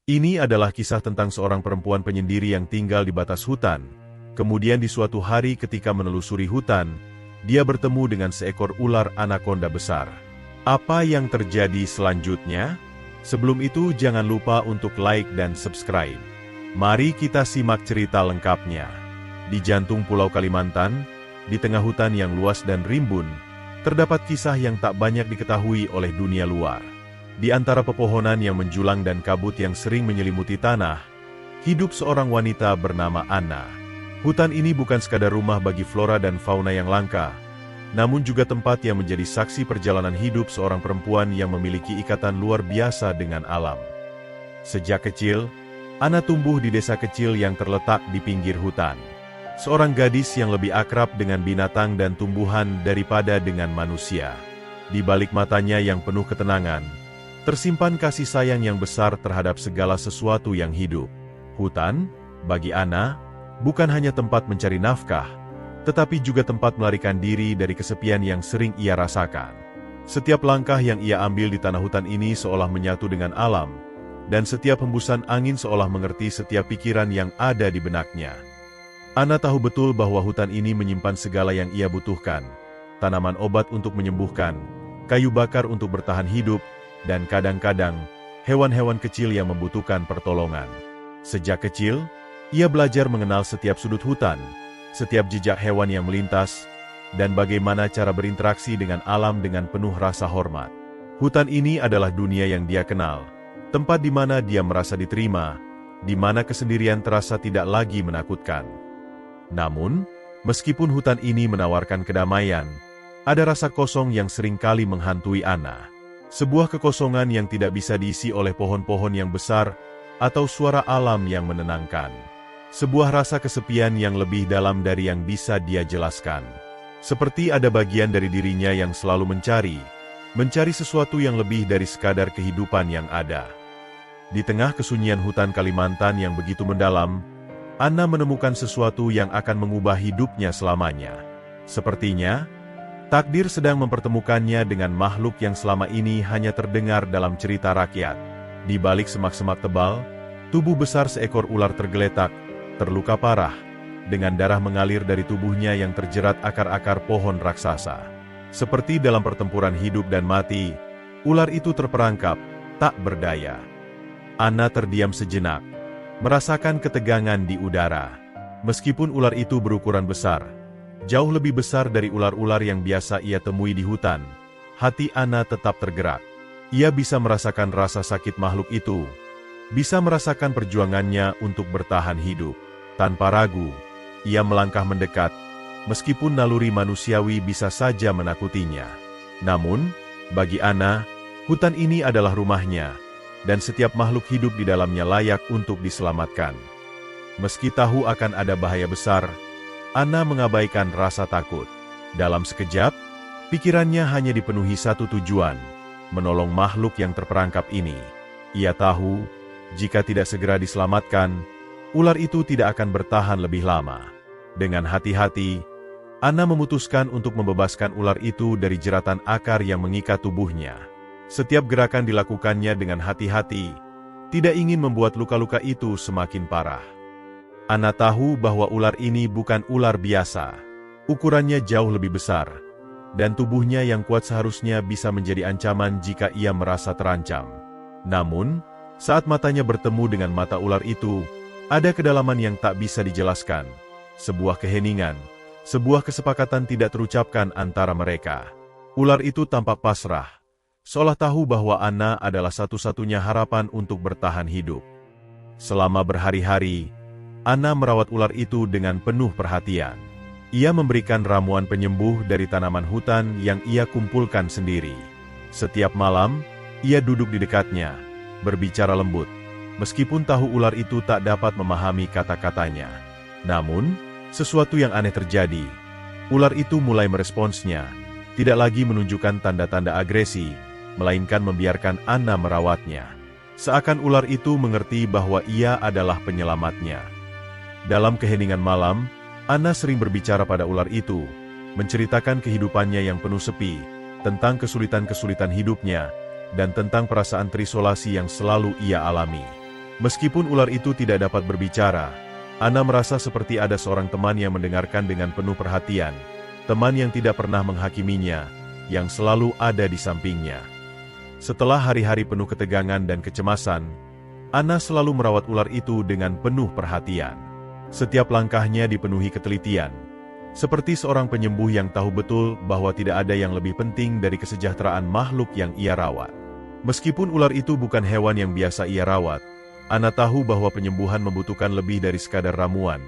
Ini adalah kisah tentang seorang perempuan penyendiri yang tinggal di batas hutan. Kemudian di suatu hari ketika menelusuri hutan, dia bertemu dengan seekor ular anaconda besar. Apa yang terjadi selanjutnya? Sebelum itu jangan lupa untuk like dan subscribe. Mari kita simak cerita lengkapnya. Di jantung Pulau Kalimantan, di tengah hutan yang luas dan rimbun, terdapat kisah yang tak banyak diketahui oleh dunia luar. Di antara pepohonan yang menjulang dan kabut yang sering menyelimuti tanah, hidup seorang wanita bernama Anna. Hutan ini bukan sekadar rumah bagi flora dan fauna yang langka, namun juga tempat yang menjadi saksi perjalanan hidup seorang perempuan yang memiliki ikatan luar biasa dengan alam. Sejak kecil, Anna tumbuh di desa kecil yang terletak di pinggir hutan. Seorang gadis yang lebih akrab dengan binatang dan tumbuhan daripada dengan manusia. Di balik matanya yang penuh ketenangan, tersimpan kasih sayang yang besar terhadap segala sesuatu yang hidup. Hutan, bagi Anna, bukan hanya tempat mencari nafkah, tetapi juga tempat melarikan diri dari kesepian yang sering ia rasakan. Setiap langkah yang ia ambil di tanah hutan ini seolah menyatu dengan alam, dan setiap hembusan angin seolah mengerti setiap pikiran yang ada di benaknya. Anna tahu betul bahwa hutan ini menyimpan segala yang ia butuhkan, tanaman obat untuk menyembuhkan, kayu bakar untuk bertahan hidup, dan kadang-kadang, hewan-hewan kecil yang membutuhkan pertolongan. Sejak kecil, ia belajar mengenal setiap sudut hutan, setiap jejak hewan yang melintas, dan bagaimana cara berinteraksi dengan alam dengan penuh rasa hormat. Hutan ini adalah dunia yang dia kenal, tempat di mana dia merasa diterima, di mana kesendirian terasa tidak lagi menakutkan. Namun, meskipun hutan ini menawarkan kedamaian, ada rasa kosong yang seringkali menghantui Anna. Sebuah kekosongan yang tidak bisa diisi oleh pohon-pohon yang besar atau suara alam yang menenangkan. Sebuah rasa kesepian yang lebih dalam dari yang bisa dia jelaskan. Seperti ada bagian dari dirinya yang selalu mencari sesuatu yang lebih dari sekadar kehidupan yang ada. Di tengah kesunyian hutan Kalimantan yang begitu mendalam, Anna menemukan sesuatu yang akan mengubah hidupnya selamanya. Sepertinya, takdir sedang mempertemukannya dengan makhluk yang selama ini hanya terdengar dalam cerita rakyat. Di balik semak-semak tebal, tubuh besar seekor ular tergeletak, terluka parah, dengan darah mengalir dari tubuhnya yang terjerat akar-akar pohon raksasa. Seperti dalam pertempuran hidup dan mati, ular itu terperangkap, tak berdaya. Anna terdiam sejenak, merasakan ketegangan di udara. Meskipun ular itu berukuran besar, jauh lebih besar dari ular-ular yang biasa ia temui di hutan, hati Anna tetap tergerak. Ia bisa merasakan rasa sakit makhluk itu, bisa merasakan perjuangannya untuk bertahan hidup. Tanpa ragu, ia melangkah mendekat, meskipun naluri manusiawi bisa saja menakutinya. Namun, bagi Anna, hutan ini adalah rumahnya, dan setiap makhluk hidup di dalamnya layak untuk diselamatkan. Meski tahu akan ada bahaya besar, Anna mengabaikan rasa takut. Dalam sekejap, pikirannya hanya dipenuhi satu tujuan, menolong makhluk yang terperangkap ini. Ia tahu, jika tidak segera diselamatkan, ular itu tidak akan bertahan lebih lama. Dengan hati-hati, Anna memutuskan untuk membebaskan ular itu dari jeratan akar yang mengikat tubuhnya. Setiap gerakan dilakukannya dengan hati-hati, tidak ingin membuat luka-luka itu semakin parah. Anna tahu bahwa ular ini bukan ular biasa. Ukurannya jauh lebih besar, dan tubuhnya yang kuat seharusnya bisa menjadi ancaman jika ia merasa terancam. Namun, saat matanya bertemu dengan mata ular itu, ada kedalaman yang tak bisa dijelaskan. Sebuah keheningan, sebuah kesepakatan tidak terucapkan antara mereka. Ular itu tampak pasrah, seolah tahu bahwa Anna adalah satu-satunya harapan untuk bertahan hidup. Selama berhari-hari, Anna merawat ular itu dengan penuh perhatian. Ia memberikan ramuan penyembuh dari tanaman hutan yang ia kumpulkan sendiri. Setiap malam, ia duduk di dekatnya, berbicara lembut. Meskipun tahu ular itu tak dapat memahami kata-katanya. Namun, sesuatu yang aneh terjadi. Ular itu mulai meresponsnya, tidak lagi menunjukkan tanda-tanda agresi, melainkan membiarkan Anna merawatnya. Seakan ular itu mengerti bahwa ia adalah penyelamatnya. Dalam keheningan malam, Anna sering berbicara pada ular itu, menceritakan kehidupannya yang penuh sepi, tentang kesulitan-kesulitan hidupnya, dan tentang perasaan terisolasi yang selalu ia alami. Meskipun ular itu tidak dapat berbicara, Anna merasa seperti ada seorang teman yang mendengarkan dengan penuh perhatian, teman yang tidak pernah menghakiminya, yang selalu ada di sampingnya. Setelah hari-hari penuh ketegangan dan kecemasan, Anna selalu merawat ular itu dengan penuh perhatian. Setiap langkahnya dipenuhi ketelitian, seperti seorang penyembuh yang tahu betul bahwa tidak ada yang lebih penting dari kesejahteraan makhluk yang ia rawat. Meskipun ular itu bukan hewan yang biasa ia rawat, Anna tahu bahwa penyembuhan membutuhkan lebih dari sekadar ramuan.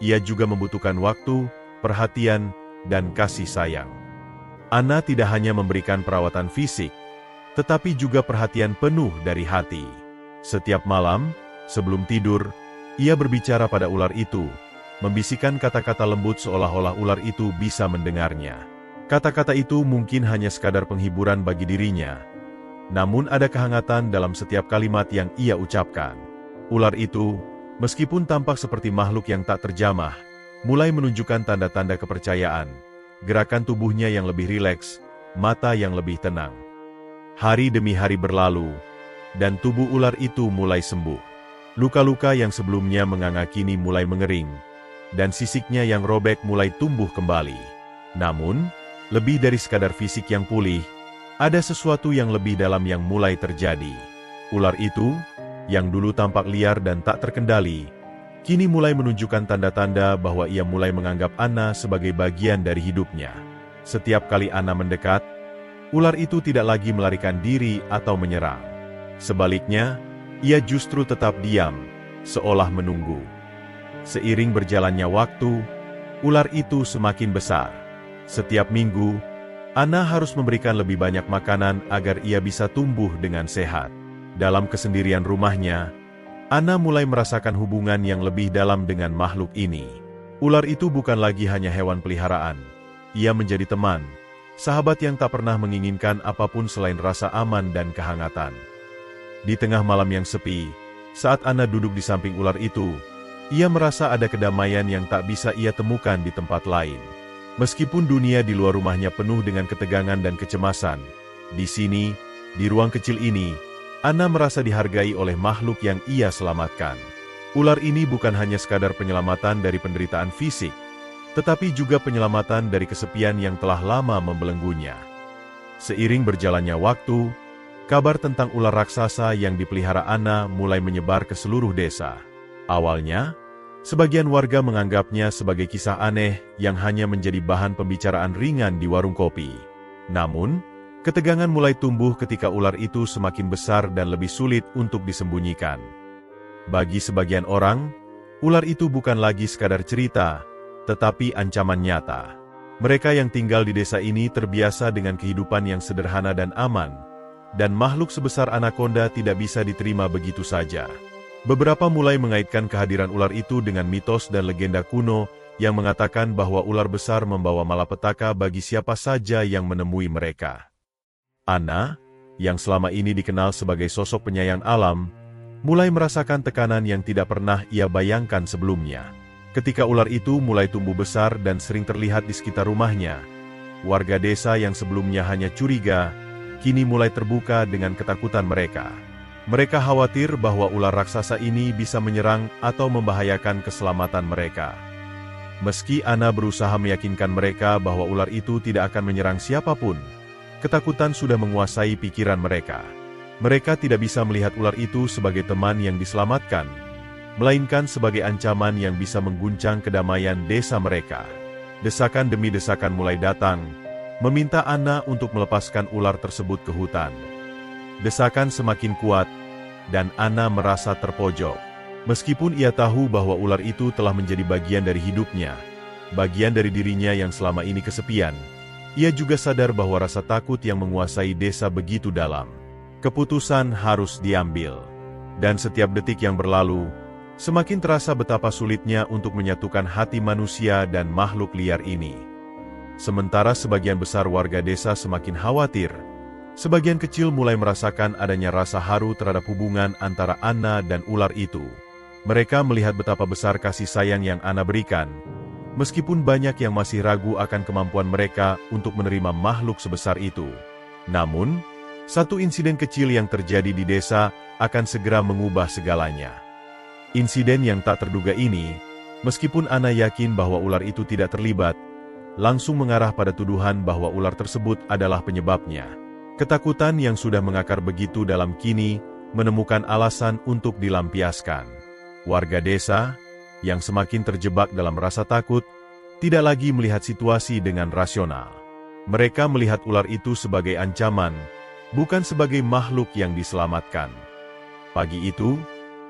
Ia juga membutuhkan waktu, perhatian, dan kasih sayang. Anna tidak hanya memberikan perawatan fisik, tetapi juga perhatian penuh dari hati. Setiap malam, sebelum tidur, ia berbicara pada ular itu, membisikkan kata-kata lembut seolah-olah ular itu bisa mendengarnya. Kata-kata itu mungkin hanya sekadar penghiburan bagi dirinya, namun ada kehangatan dalam setiap kalimat yang ia ucapkan. Ular itu, meskipun tampak seperti makhluk yang tak terjamah, mulai menunjukkan tanda-tanda kepercayaan, gerakan tubuhnya yang lebih rileks, mata yang lebih tenang. Hari demi hari berlalu, dan tubuh ular itu mulai sembuh. Luka-luka yang sebelumnya menganga kini mulai mengering, dan sisiknya yang robek mulai tumbuh kembali. Namun, lebih dari sekadar fisik yang pulih, ada sesuatu yang lebih dalam yang mulai terjadi. Ular itu, yang dulu tampak liar dan tak terkendali, kini mulai menunjukkan tanda-tanda bahwa ia mulai menganggap Anna sebagai bagian dari hidupnya. Setiap kali Anna mendekat, ular itu tidak lagi melarikan diri atau menyerang. Sebaliknya, ia justru tetap diam, seolah menunggu. Seiring berjalannya waktu, ular itu semakin besar. Setiap minggu, Anna harus memberikan lebih banyak makanan agar ia bisa tumbuh dengan sehat. Dalam kesendirian rumahnya, Anna mulai merasakan hubungan yang lebih dalam dengan makhluk ini. Ular itu bukan lagi hanya hewan peliharaan. Ia menjadi teman, sahabat yang tak pernah menginginkan apapun selain rasa aman dan kehangatan. Di tengah malam yang sepi, saat Anna duduk di samping ular itu, ia merasa ada kedamaian yang tak bisa ia temukan di tempat lain. Meskipun dunia di luar rumahnya penuh dengan ketegangan dan kecemasan, di sini, di ruang kecil ini, Anna merasa dihargai oleh makhluk yang ia selamatkan. Ular ini bukan hanya sekadar penyelamatan dari penderitaan fisik, tetapi juga penyelamatan dari kesepian yang telah lama membelenggunya. Seiring berjalannya waktu, kabar tentang ular raksasa yang dipelihara Anna mulai menyebar ke seluruh desa. Awalnya, sebagian warga menganggapnya sebagai kisah aneh yang hanya menjadi bahan pembicaraan ringan di warung kopi. Namun, ketegangan mulai tumbuh ketika ular itu semakin besar dan lebih sulit untuk disembunyikan. Bagi sebagian orang, ular itu bukan lagi sekadar cerita, tetapi ancaman nyata. Mereka yang tinggal di desa ini terbiasa dengan kehidupan yang sederhana dan aman, dan makhluk sebesar anakonda tidak bisa diterima begitu saja. Beberapa mulai mengaitkan kehadiran ular itu dengan mitos dan legenda kuno yang mengatakan bahwa ular besar membawa malapetaka bagi siapa saja yang menemui mereka. Anna, yang selama ini dikenal sebagai sosok penyayang alam, mulai merasakan tekanan yang tidak pernah ia bayangkan sebelumnya. Ketika ular itu mulai tumbuh besar dan sering terlihat di sekitar rumahnya, warga desa yang sebelumnya hanya curiga, kini mulai terbuka dengan ketakutan mereka. Mereka khawatir bahwa ular raksasa ini bisa menyerang atau membahayakan keselamatan mereka. Meski Anna berusaha meyakinkan mereka bahwa ular itu tidak akan menyerang siapapun, ketakutan sudah menguasai pikiran mereka. Mereka tidak bisa melihat ular itu sebagai teman yang diselamatkan, melainkan sebagai ancaman yang bisa mengguncang kedamaian desa mereka. Desakan demi desakan mulai datang, meminta Anna untuk melepaskan ular tersebut ke hutan. Desakan semakin kuat, dan Anna merasa terpojok. Meskipun ia tahu bahwa ular itu telah menjadi bagian dari hidupnya, bagian dari dirinya yang selama ini kesepian, ia juga sadar bahwa rasa takut yang menguasai desa begitu dalam. Keputusan harus diambil. Dan setiap detik yang berlalu, semakin terasa betapa sulitnya untuk menyatukan hati manusia dan makhluk liar ini. Sementara sebagian besar warga desa semakin khawatir, sebagian kecil mulai merasakan adanya rasa haru terhadap hubungan antara Anna dan ular itu. Mereka melihat betapa besar kasih sayang yang Anna berikan, meskipun banyak yang masih ragu akan kemampuan mereka untuk menerima makhluk sebesar itu. Namun, Satu insiden kecil yang terjadi di desa akan segera mengubah segalanya. Insiden yang tak terduga ini, meskipun Ana yakin bahwa ular itu tidak terlibat, langsung mengarah pada tuduhan bahwa ular tersebut adalah penyebabnya. Ketakutan yang sudah mengakar begitu dalam kini menemukan alasan untuk dilampiaskan. Warga desa, yang semakin terjebak dalam rasa takut, tidak lagi melihat situasi dengan rasional. Mereka melihat ular itu sebagai ancaman, bukan sebagai makhluk yang diselamatkan. Pagi itu,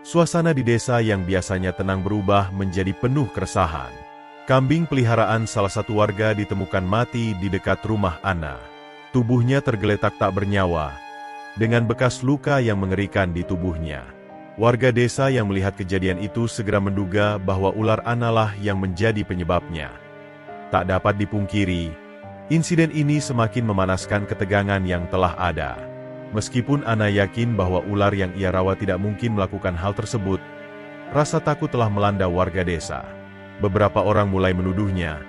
suasana di desa yang biasanya tenang berubah menjadi penuh keresahan. Kambing peliharaan salah satu warga ditemukan mati di dekat rumah Ana. Tubuhnya tergeletak tak bernyawa, dengan bekas luka yang mengerikan di tubuhnya. Warga desa yang melihat kejadian itu segera menduga bahwa ular Ana lah yang menjadi penyebabnya. Tak dapat dipungkiri, insiden ini semakin memanaskan ketegangan yang telah ada. Meskipun Ana yakin bahwa ular yang ia rawat tidak mungkin melakukan hal tersebut, rasa takut telah melanda warga desa. Beberapa orang mulai menuduhnya,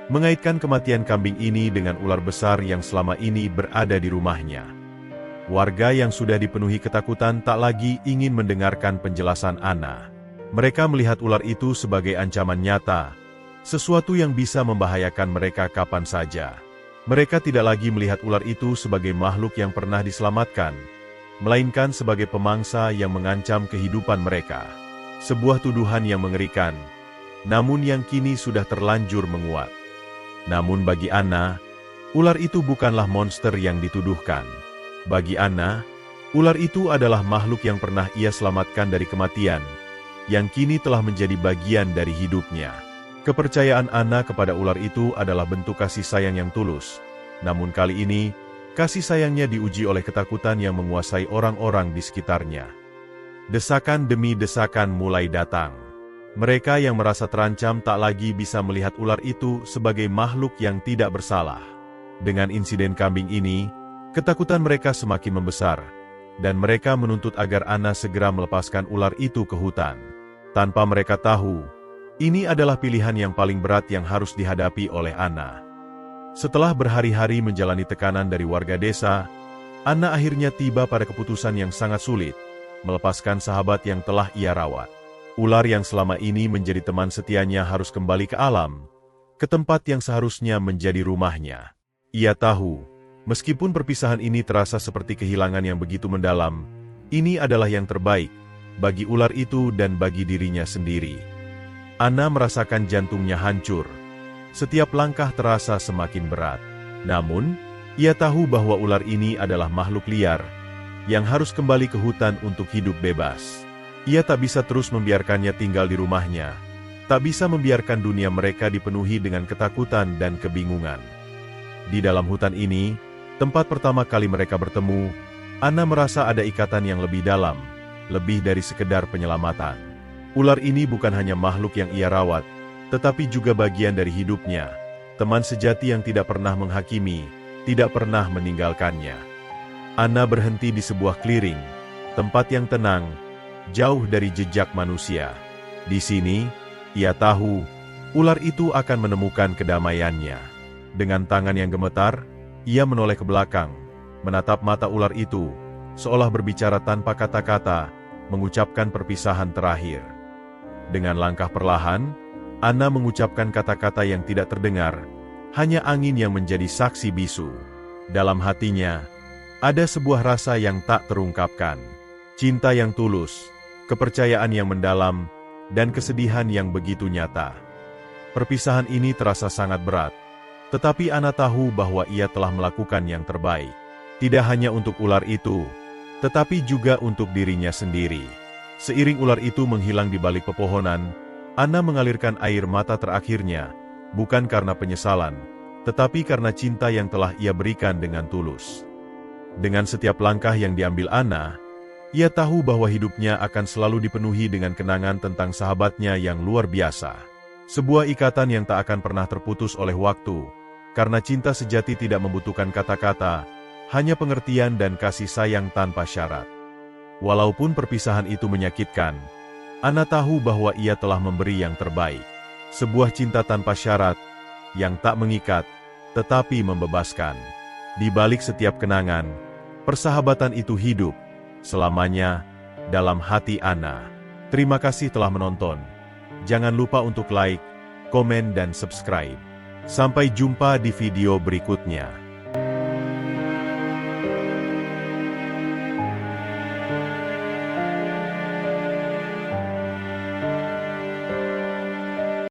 mengaitkan kematian kambing ini dengan ular besar yang selama ini berada di rumahnya. Warga yang sudah dipenuhi ketakutan tak lagi ingin mendengarkan penjelasan Ana. Mereka melihat ular itu sebagai ancaman nyata, sesuatu yang bisa membahayakan mereka kapan saja. Mereka tidak lagi melihat ular itu sebagai makhluk yang pernah diselamatkan, melainkan sebagai pemangsa yang mengancam kehidupan mereka. Sebuah tuduhan yang mengerikan, namun yang kini sudah terlanjur menguat. Namun bagi Ana, ular itu bukanlah monster yang dituduhkan. Bagi Ana, ular itu adalah makhluk yang pernah ia selamatkan dari kematian, yang kini telah menjadi bagian dari hidupnya. Kepercayaan Ana kepada ular itu adalah bentuk kasih sayang yang tulus. Namun kali ini, kasih sayangnya diuji oleh ketakutan yang menguasai orang-orang di sekitarnya. Desakan demi desakan mulai datang. Mereka yang merasa terancam tak lagi bisa melihat ular itu sebagai makhluk yang tidak bersalah. Dengan insiden kambing ini, ketakutan mereka semakin membesar, dan mereka menuntut agar Ana segera melepaskan ular itu ke hutan. Tanpa mereka tahu, ini adalah pilihan yang paling berat yang harus dihadapi oleh Ana. Setelah berhari-hari menjalani tekanan dari warga desa, Ana akhirnya tiba pada keputusan yang sangat sulit, melepaskan sahabat yang telah ia rawat. Ular yang selama ini menjadi teman setianya harus kembali ke alam, ke tempat yang seharusnya menjadi rumahnya. Ia tahu, meskipun perpisahan ini terasa seperti kehilangan yang begitu mendalam, ini adalah yang terbaik bagi ular itu dan bagi dirinya sendiri. Ana merasakan jantungnya hancur. Setiap langkah terasa semakin berat. Namun, ia tahu bahwa ular ini adalah makhluk liar yang harus kembali ke hutan untuk hidup bebas. Ia tak bisa terus membiarkannya tinggal di rumahnya, tak bisa membiarkan dunia mereka dipenuhi dengan ketakutan dan kebingungan. Di dalam hutan ini, tempat pertama kali mereka bertemu, Ana merasa ada ikatan yang lebih dalam, lebih dari sekedar penyelamatan. Ular ini bukan hanya makhluk yang ia rawat, tetapi juga bagian dari hidupnya, teman sejati yang tidak pernah menghakimi, tidak pernah meninggalkannya. Ana berhenti di sebuah clearing, tempat yang tenang, jauh dari jejak manusia. Di sini, ia tahu, ular itu akan menemukan kedamaiannya. Dengan tangan yang gemetar, ia menoleh ke belakang, menatap mata ular itu, seolah berbicara tanpa kata-kata, mengucapkan perpisahan terakhir. Dengan langkah perlahan, Ana mengucapkan kata-kata yang tidak terdengar, hanya angin yang menjadi saksi bisu. Dalam hatinya, ada sebuah rasa yang tak terungkapkan. Cinta yang tulus, kepercayaan yang mendalam, dan kesedihan yang begitu nyata. Perpisahan ini terasa sangat berat, tetapi Ana tahu bahwa ia telah melakukan yang terbaik. Tidak hanya untuk ular itu, tetapi juga untuk dirinya sendiri. Seiring ular itu menghilang di balik pepohonan, Ana mengalirkan air mata terakhirnya, bukan karena penyesalan, tetapi karena cinta yang telah ia berikan dengan tulus. Dengan setiap langkah yang diambil Ana, ia tahu bahwa hidupnya akan selalu dipenuhi dengan kenangan tentang sahabatnya yang luar biasa. Sebuah ikatan yang tak akan pernah terputus oleh waktu, karena cinta sejati tidak membutuhkan kata-kata, hanya pengertian dan kasih sayang tanpa syarat. Walaupun perpisahan itu menyakitkan, Ana tahu bahwa ia telah memberi yang terbaik. Sebuah cinta tanpa syarat, yang tak mengikat, tetapi membebaskan. Di balik setiap kenangan, Persahabatan itu hidup selamanya dalam hati Ana. Terima kasih telah menonton. Jangan lupa untuk like, komen, dan subscribe. Sampai jumpa di video berikutnya.